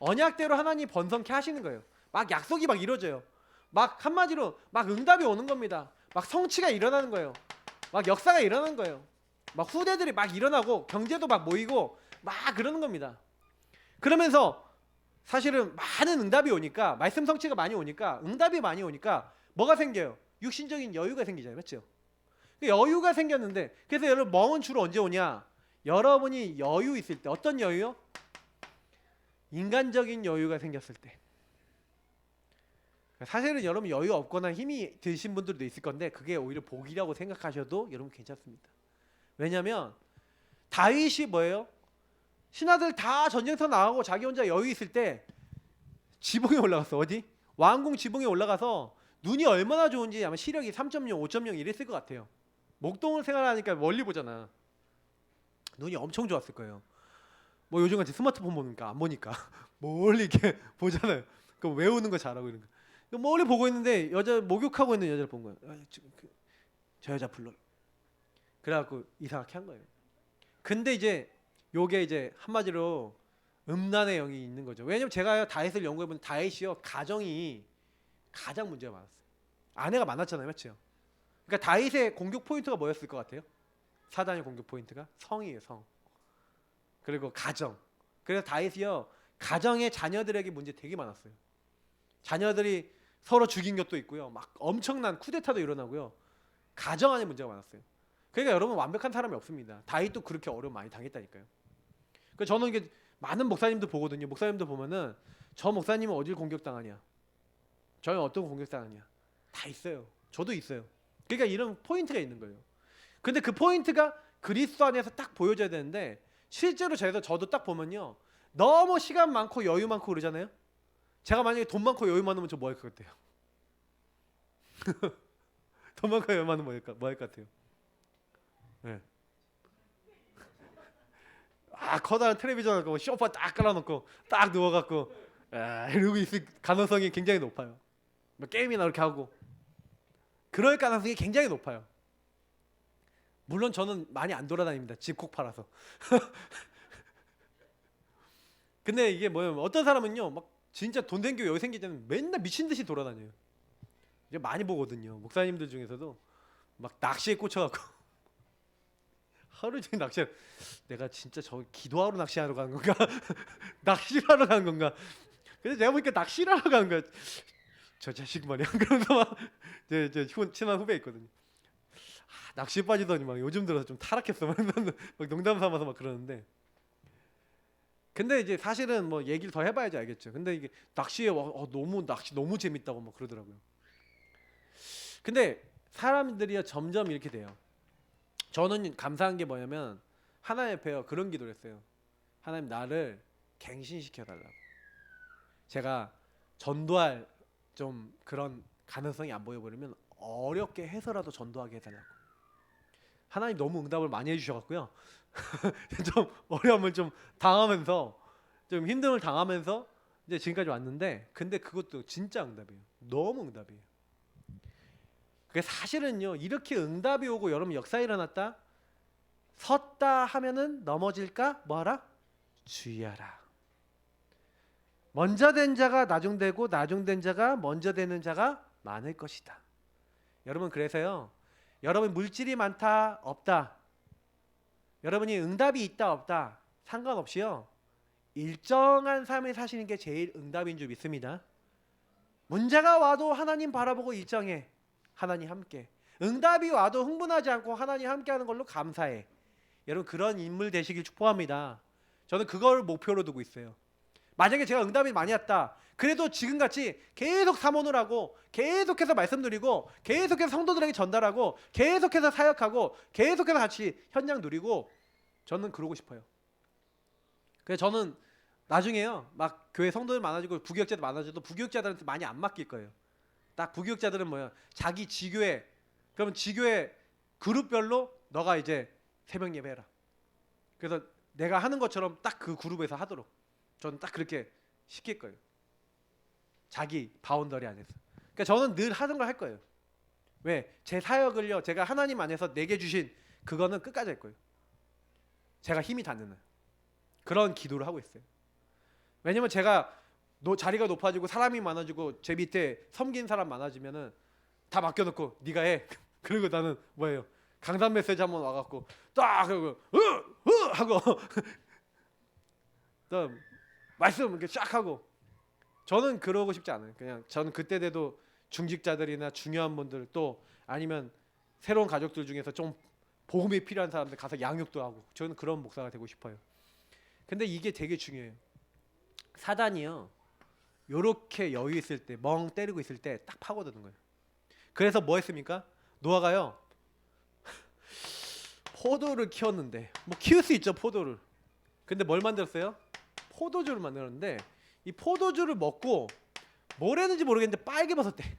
언약대로 하나님 번성케 하시는 거예요. 막 약속이 막 이루어져요. 막 한마디로 막 응답이 오는 겁니다. 막 성취가 일어나는 거예요. 막 역사가 일어나는 거예요. 막 후대들이 막 일어나고 경제도 막 모이고 막 그러는 겁니다. 그러면서 사실은 많은 응답이 오니까 말씀 성취가 많이 오니까 응답이 많이 오니까 뭐가 생겨요? 육신적인 여유가 생기잖아요. 맞죠? 여유가 생겼는데 그래서 여러분 멍은 주로 언제 오냐? 여러분이 여유 있을 때. 어떤 여유요? 인간적인 여유가 생겼을 때. 사실은 여러분 여유 없거나 힘이 드신 분들도 있을 건데 그게 오히려 복이라고 생각하셔도 여러분 괜찮습니다. 왜냐면 다윗이 뭐예요? 신하들 다 전쟁터 나가고 자기 혼자 여유 있을 때 지붕에 올라갔어. 어디? 왕궁 지붕에 올라가서 눈이 얼마나 좋은지 아마 시력이 3.0, 5.0 이랬을 것 같아요. 목동을 생활하니까 멀리 보잖아. 눈이 엄청 좋았을 거예요. 뭐 요즘같이 스마트폰 보니까 안 보니까 멀리 이렇게 보잖아요. 그 외우는 거 잘하고 이런 거. 멀리 보고 있는데 여자 목욕하고 있는 여자를 본 거예요. 저 여자 불러. 그래갖고 이상하게 한 거예요. 근데 이제 요게 이제 한마디로 음란의 영이 있는 거죠. 왜냐면 제가 다윗을 연구해본 다윗이요 가정이 가장 문제가 많았어요. 아내가 많았잖아요, 맞죠? 그러니까 다윗의 공격 포인트가 뭐였을 것 같아요? 사단의 공격 포인트가 성이에요, 성. 그리고 가정. 그래서 다윗이요 가정의 자녀들에게 문제 되게 많았어요. 자녀들이 서로 죽인 것도 있고요, 막 엄청난 쿠데타도 일어나고요, 가정 안에 문제가 많았어요. 그러니까 여러분 완벽한 사람이 없습니다. 다윗도 그렇게 어려움 많이 당했다니까요. 그래서 저는 이게 많은 목사님도 보거든요. 목사님도 보면은 저 목사님은 어딜 공격당하냐, 저는 어떤 공격당하냐 다 있어요. 저도 있어요. 그러니까 이런 포인트가 있는 거예요. 근데 그 포인트가 그리스도 안에서 딱 보여져야 되는데 실제로 저도 딱 보면요 너무 시간 많고 여유 많고 그러잖아요. 제가 만약에 돈 많고 여유 많으면 저 뭐 할 것 같아요? 돈 많고 여유 많으면 뭐 할 것 같아요? 네. 커다란 텔레비전 하고 소파 딱 깔아놓고 딱 누워갖고 이러고 있을 가능성이 굉장히 높아요. 뭐 게임이나 이렇게 하고 그럴 가능성이 굉장히 높아요. 물론 저는 많이 안 돌아다닙니다. 집콕 팔아서. 근데 이게 뭐냐면 어떤 사람은요 막 진짜 돈 생기고 여유 생기자면 맨날 미친 듯이 돌아다녀요. 이제 많이 보거든요. 목사님들 중에서도 막 낚시에 꽂혀갖고 하루 종일 낚시. 내가 진짜 저 기도하러 낚시하러 가는 건가? 낚시를 하러 가는 건가? 그래서 내가 보니까 낚시를 하러 가는 거야. 저 자식 말이야. 그러면서 막 제 친한 후배 있거든요. 낚시 빠지더니 막 요즘 들어서 좀 타락했어. 막 농담 삼아서 막 그러는데. 근데 이제 사실은 뭐 얘기를 더 해봐야지 알겠죠. 근데 이게 낚시 너무 재밌다고 막 그러더라고요. 근데 사람들이 점점 이렇게 돼요. 저는 감사한 게 뭐냐면 하나님 앞에 그런 기도를 했어요. 하나님 나를 갱신시켜 달라고. 제가 전도할 좀 그런 가능성이 안 보여버리면 어렵게 해서라도 전도하게 해달라고. 하나님 너무 응답을 많이 해주셔갖고요. 좀 어려움을 좀 당하면서 좀 힘듦을 당하면서 이제 지금까지 왔는데 근데 그것도 진짜 응답이에요. 너무 응답이에요. 그게 사실은요 이렇게 응답이 오고 여러분 역사가 일어났다 섰다 하면은 넘어질까 뭐하라 주의하라. 먼저 된 자가 나중되고 나중된 자가 먼저 되는 자가 많을 것이다. 여러분 그래서요 여러분 물질이 많다 없다 여러분이 응답이 있다 없다 상관없이요 일정한 삶을 사시는 게 제일 응답인 줄 믿습니다. 문제가 와도 하나님 바라보고 일정해. 하나님 함께. 응답이 와도 흥분하지 않고 하나님 함께 하는 걸로 감사해. 여러분 그런 인물 되시길 축복합니다. 저는 그걸 목표로 두고 있어요. 만약에 제가 응답이 많이 왔다 그래도 지금같이 계속 사모를 하고 계속해서 말씀드리고 계속해서 성도들에게 전달하고 계속해서 사역하고 계속해서 같이 현장 누리고 저는 그러고 싶어요. 그래서 저는 나중에요 막 교회 성도들 많아지고 부교육자들 많아져도 부교육자들한테 많이 안 맡길 거예요. 딱 부교육자들은 뭐야 자기 지교회 그러면 지교회 그룹별로 너가 이제 새벽 예배해라. 그래서 내가 하는 것처럼 딱 그 그룹에서 하도록 저는 딱 그렇게 시킬 거예요. 자기 바운더리 안에서. 그러니까 저는 늘 하던 걸 할 거예요. 왜? 제 사역을요 제가 하나님 안에서 내게 주신 그거는 끝까지 할 거예요. 제가 힘이 닿는 한. 그런 기도를 하고 있어요. 왜냐면 제가 자리가 높아지고 사람이 많아지고 제 밑에 섬긴 사람 많아지면은 다 맡겨놓고 네가 해. 그리고 나는 뭐예요? 강단 메시지 한번 와갖고 딱 그러고 하고 또 말씀 이렇게 쫙 하고 저는 그러고 싶지 않아요. 그냥 저는 그때 돼도 중직자들이나 중요한 분들 또 아니면 새로운 가족들 중에서 좀 복음이 필요한 사람들 가서 양육도 하고 저는 그런 목사가 되고 싶어요. 근데 이게 되게 중요해요. 사단이요 요렇게 여유 있을 때 멍 때리고 있을 때 딱 파고드는 거예요. 그래서 뭐 했습니까? 노아가요 포도를 키웠는데 뭐 키울 수 있죠 포도를. 근데 뭘 만들었어요? 포도주를 만들었는데 이 포도주를 먹고 뭘 했는지 모르겠는데 빨개벗었대.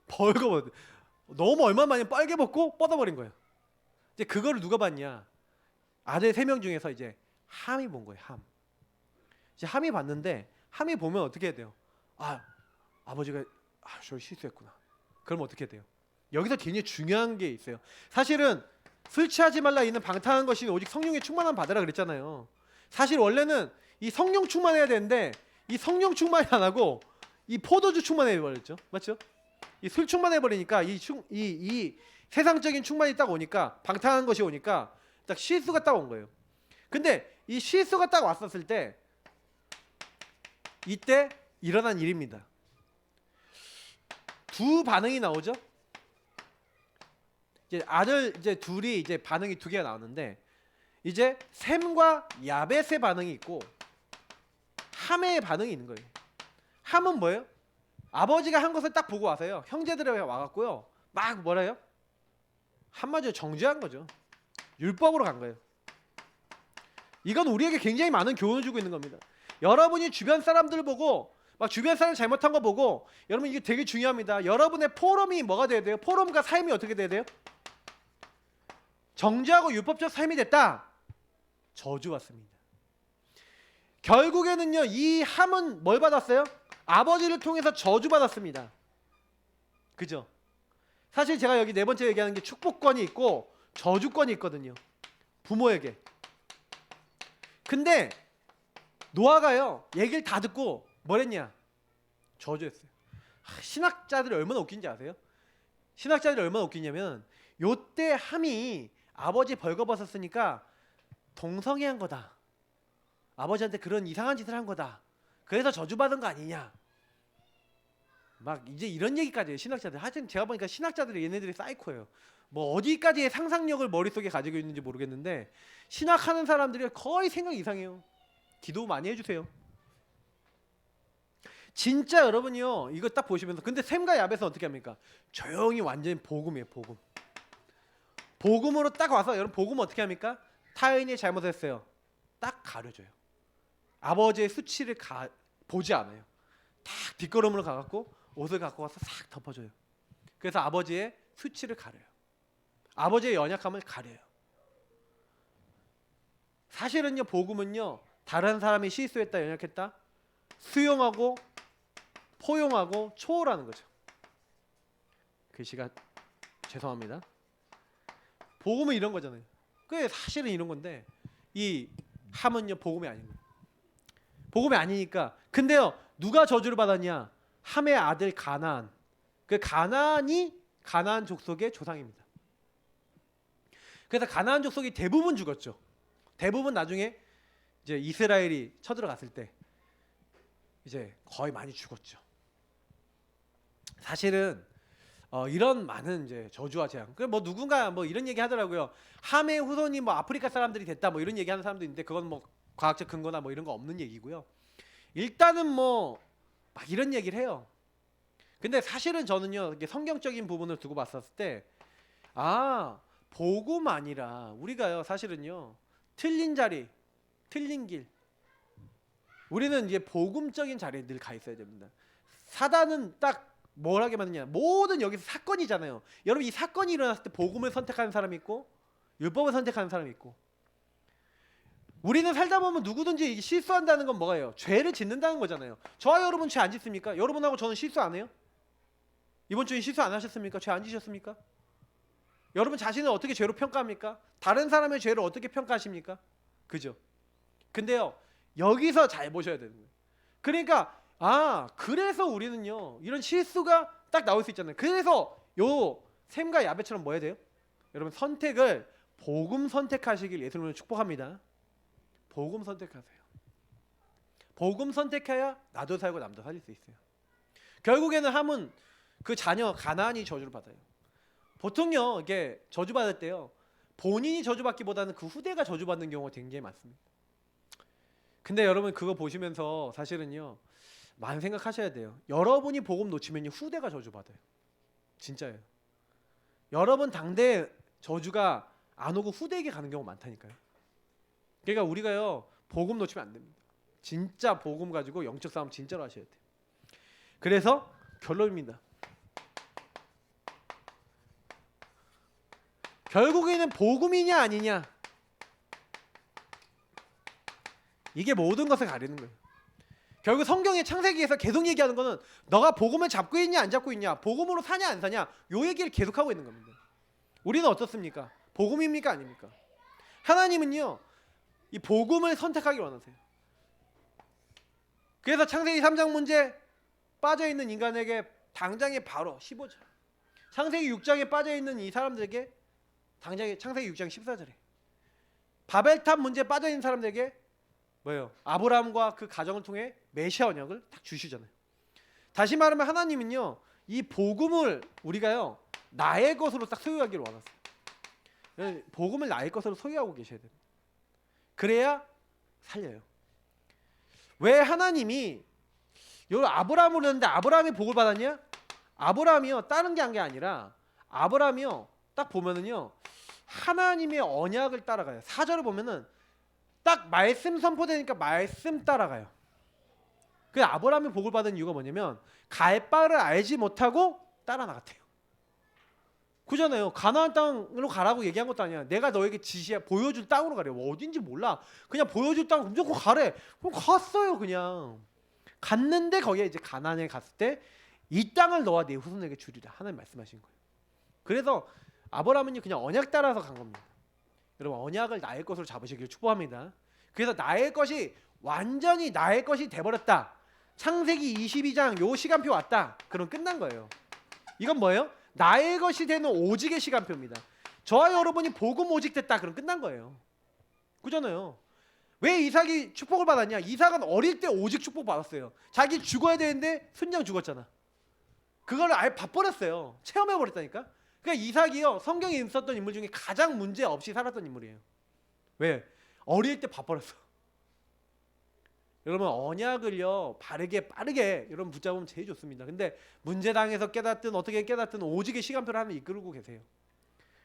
벌거벗 너무 얼마 만에 빨개벗고 뻗어버린 거예요. 이제 그거를 누가 봤냐? 아들 3명 중에서 이제 함이 본 거예요. 함. 이제 함이 봤는데 함이 보면 어떻게 해야 돼요? 아버지가 저 실수했구나. 그럼 어떻게 돼요? 여기서 굉장히 중요한 게 있어요. 사실은 술 취하지 말라 있는 방탕한 것이 오직 성령의 충만함 받으라 그랬잖아요. 사실 원래는 이 성령 충만해야 되는데 이 성령 충만이 안 하고 이 포도주 충만해 버렸죠. 맞죠? 이 술 충만해 버리니까 이 세상적인 충만이 딱 오니까 방탕한 것이 오니까 딱 실수가 딱 온 거예요. 근데 이 실수가 딱 왔었을 때 이때 일어난 일입니다. 두 반응이 나오죠. 이제 아들 이제 둘이 이제 반응이 2개가 나오는데 이제 셈과 야벳의 반응이 있고 함의 반응이 있는 거예요. 함은 뭐예요? 아버지가 한 것을 딱 보고 와서요. 형제들에게 와갖고요. 막 뭐래요? 한마디로 정죄한 거죠. 율법으로 간 거예요. 이건 우리에게 굉장히 많은 교훈을 주고 있는 겁니다. 여러분이 주변 사람들 보고 막 주변 사람 잘못한 거 보고 여러분 이게 되게 중요합니다. 여러분의 포럼이 뭐가 돼야 돼요? 포럼과 삶이 어떻게 돼야 돼요? 정죄하고 율법적 삶이 됐다. 저주 왔습니다. 결국에는요 이 함은 뭘 받았어요? 아버지를 통해서 저주 받았습니다. 그죠? 사실 제가 여기 4번째 얘기하는 게 축복권이 있고 저주권이 있거든요. 부모에게. 근데 노아가요 얘기를 다 듣고 뭘 했냐? 저주했어요. 신학자들이 얼마나 웃긴지 아세요? 신학자들이 얼마나 웃기냐면 요때 함이 아버지 벌거벗었으니까 동성애한 거다. 아버지한테 그런 이상한 짓을 한 거다. 그래서 저주받은 거 아니냐. 막 이제 이런 얘기까지 해요 신학자들. 하여튼 제가 보니까 신학자들이 얘네들이 사이코예요. 뭐 어디까지의 상상력을 머릿속에 가지고 있는지 모르겠는데 신학하는 사람들이 거의 생각이 이상해요. 기도 많이 해주세요. 진짜 여러분이요 이거 딱 보시면서 근데 셈과 야벳은 어떻게 합니까? 조용히 완전히 복음이에요. 복음. 복음으로 딱 와서 여러분 복음 어떻게 합니까? 타인이 잘못했어요. 딱 가려줘요. 아버지의 수치를 보지 않아요. 딱 뒷걸음으로 가갖고 옷을 갖고 와서 싹 덮어줘요. 그래서 아버지의 수치를 가려요. 아버지의 연약함을 가려요. 사실은요 복음은요 다른 사람이 실수했다, 연약했다, 수용하고 포용하고 초월하는 거죠. 글씨가 죄송합니다. 복음은 이런 거잖아요. 그게 사실은 이런 건데 이 함은요 복음이 아닌 거예요. 복음이 아니니까. 근데요 누가 저주를 받았냐? 함의 아들 가나안. 그 가나안이 가나안 족속의 조상입니다. 그래서 가나안 족속이 대부분 죽었죠. 대부분 나중에 이제 이스라엘이 쳐들어갔을 때 이제 거의 많이 죽었죠. 사실은 이런 많은 이제 저주와 재앙. 그 뭐 누군가 뭐 이런 얘기 하더라고요. 함의 후손이 뭐 아프리카 사람들이 됐다 뭐 이런 얘기하는 사람도 있는데 그건 뭐 과학적 근거나 뭐 이런 거 없는 얘기고요. 일단은 뭐 막 이런 얘기를 해요. 근데 사실은 저는요 이게 성경적인 부분을 두고 봤었을 때 복음 아니라 우리가요 사실은요 틀린 자리, 틀린 길. 우리는 이제 복음적인 자리에 늘 가 있어야 됩니다. 사단은 딱 뭘 하게 만드냐? 모든 여기서 사건이잖아요. 여러분 이 사건이 일어났을 때 복음을 선택하는 사람이 있고 율법을 선택하는 사람이 있고. 우리는 살다 보면 누구든지 실수한다는 건 뭐예요? 죄를 짓는다는 거잖아요. 저와 여러분 죄 안 짓습니까? 여러분하고 저는 실수 안 해요? 이번 주에 실수 안 하셨습니까? 죄 안 지셨습니까? 여러분 자신을 어떻게 죄로 평가합니까? 다른 사람의 죄를 어떻게 평가하십니까? 그죠? 근데요 여기서 잘 보셔야 되는 거예요. 그러니까 그래서 우리는요 이런 실수가 딱 나올 수 있잖아요. 그래서 요 샘과 야베처럼 뭐 해야 돼요? 여러분 선택을 복음 선택하시길 예수님을 축복합니다. 복음 선택하세요. 복음 선택해야 나도 살고 남도 살릴 수 있어요. 결국에는 함은 그 자녀 가나안이 저주를 받아요. 보통요 이게 저주받을 때요 본인이 저주받기보다는 그 후대가 저주받는 경우가 굉장히 많습니다. 근데 여러분 그거 보시면서 사실은요 많이 생각하셔야 돼요. 여러분이 복음 놓치면 후대가 저주받아요. 진짜예요. 여러분 당대에 저주가 안 오고 후대에게 가는 경우가 많다니까요. 그러니까 우리가요 복음 놓치면 안 됩니다. 진짜 복음 가지고 영적 싸움 진짜로 하셔야 돼요. 그래서 결론입니다. 결국에는 복음이냐 아니냐 이게 모든 것을 가리는 거예요. 결국 성경의 창세기에서 계속 얘기하는 거는 너가 복음을 잡고 있냐 안 잡고 있냐, 복음으로 사냐 안 사냐 요 얘기를 계속하고 있는 겁니다. 우리는 어떻습니까? 복음입니까 아닙니까? 하나님은요 이 복음을 선택하기 원하세요. 그래서 창세기 3장 문제 빠져있는 인간에게 당장에 바로 15절, 창세기 6장에 빠져있는 이 사람들에게 당장에 창세기 6장 14절에 바벨탑 문제에 빠져있는 사람들에게 뭐예요? 아브라함과 그 가정을 통해 메시아 언약을 딱 주시잖아요. 다시 말하면 하나님은요 이 복음을 우리가요 나의 것으로 딱 소유하기를 원하세요. 복음을 나의 것으로 소유하고 계셔야 됩니다. 그래야 살려요. 왜 하나님이 요 아브라함으로 했는데 아브라함이 복을 받았냐? 아브라함이요 다른 게 한 게 아니라 아브라함이요 딱 보면은요 하나님의 언약을 따라가요. 4절을 보면은 딱 말씀 선포되니까 말씀 따라가요. 그 아브라함이 복을 받은 이유가 뭐냐면 갈 바를 알지 못하고 따라 나갔대요. 그잖아요. 가나안 땅으로 가라고 얘기한 것도 아니야. 내가 너에게 보여줄 땅으로 가래. 어딘지 몰라. 그냥 보여줄 땅 무조건 가래. 그럼 갔어요. 그냥 갔는데 거기에 이제 가나안에 갔을 때 이 땅을 너와 네 후손에게 주리라 하나님 말씀하신 거예요. 그래서 아브라함은 그냥 언약 따라서 간 겁니다. 여러분 언약을 나의 것으로 잡으시길 축복합니다. 그래서 나의 것이 완전히 나의 것이 돼버렸다. 창세기 22장 요 시간표 왔다. 그럼 끝난 거예요. 이건 뭐예요? 나의 것이 되는 오직의 시간표입니다. 저와 여러분이 복음 오직 됐다. 그럼 끝난 거예요. 그잖아요. 왜 이삭이 축복을 받았냐? 이삭은 어릴 때 오직 축복 받았어요. 자기 죽어야 되는데 순장 죽었잖아. 그걸 아예 봐버렸어요. 체험해버렸다니까. 그러니까 이삭이요 성경에 있었던 인물 중에 가장 문제 없이 살았던 인물이에요. 왜? 어릴 때 봐버렸어. 여러분 언약을요 바르게 빠르게 여러분 붙잡으면 제일 좋습니다. 근데 문제당해서 깨닫든 어떻게 깨닫든 오직의 시간표를 하나 이끌고 계세요.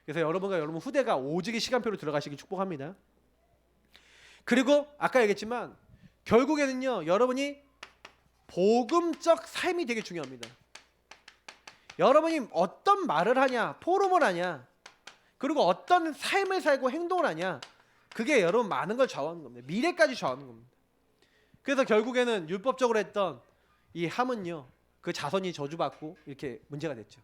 그래서 여러분과 여러분 후대가 오직의 시간표로 들어가시길 축복합니다. 그리고 아까 얘기했지만 결국에는요 여러분이 복음적 삶이 되게 중요합니다. 여러분이 어떤 말을 하냐, 포럼을 하냐, 그리고 어떤 삶을 살고 행동을 하냐, 그게 여러분 많은 걸 좌우하는 겁니다. 미래까지 좌우하는 겁니다. 그래서 결국에는 율법적으로 했던 이 함은요, 그 자손이 저주받고 이렇게 문제가 됐죠.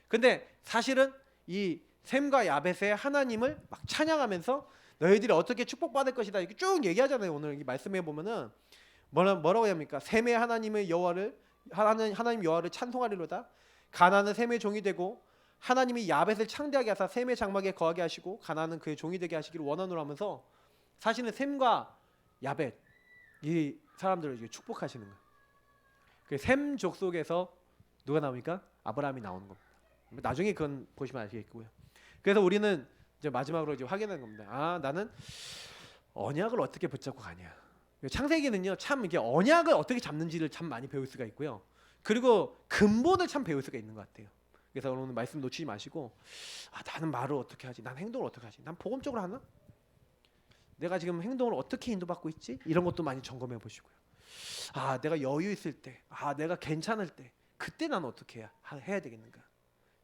근데 사실은 이 셈과 야벳의 하나님을 막 찬양하면서 너희들이 어떻게 축복받을 것이다 이렇게 쭉 얘기하잖아요. 오늘 이 말씀해 보면은 뭐라고 합니까? 셈의 하나님의 여호와를 하나님 여호와를 찬송하리로다. 가나안은 셈의 종이 되고 하나님이 야벳을 창대하게 하사 셈의 장막에 거하게 하시고 가나안은 그의 종이 되게 하시기를 원하노라 하면서 사실은 셈과 야벳 이 사람들을 축복하시는 거예요. 그 셈 족속에서 누가 나옵니까? 아브라함이 나오는 겁니다. 나중에 그건 보시면 아시겠고요. 그래서 우리는 이제 마지막으로 이제 확인하는 겁니다. 아, 나는 언약을 어떻게 붙잡고 가냐. 창세기는요, 참 이게 언약을 어떻게 잡는지를 참 많이 배울 수가 있고요. 그리고 근본을 참 배울 수가 있는 것 같아요. 그래서 오늘 말씀 놓치지 마시고, 아, 나는 말을 어떻게 하지? 난 행동을 어떻게 하지? 난 복음적으로 하나? 내가 지금 행동을 어떻게 인도받고 있지? 이런 것도 많이 점검해 보시고요. 아, 내가 여유 있을 때, 아, 내가 괜찮을 때, 그때 나는 어떻게 해야 되겠는가?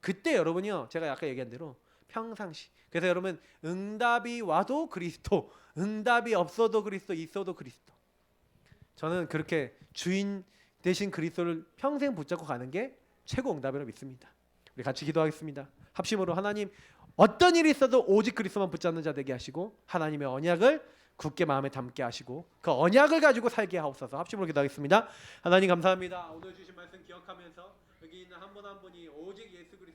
그때 여러분이요, 제가 아까 얘기한 대로 평상시. 그래서 여러분 응답이 와도 그리스도, 응답이 없어도 그리스도, 있어도 그리스도. 저는 그렇게 주인 대신 그리스도를 평생 붙잡고 가는 게 최고 응답이라고 믿습니다. 우리 같이 기도하겠습니다. 합심으로 하나님, 어떤 일이 있어도 오직 그리스도만 붙잡는 자 되게 하시고 하나님의 언약을 굳게 마음에 담게 하시고 그 언약을 가지고 살게 하옵소서. 합심으로 기도하겠습니다. 하나님 감사합니다. 오늘 주신 말씀 기억하면서 여기 있는 한 분 한 분이 오직 예수 그리스도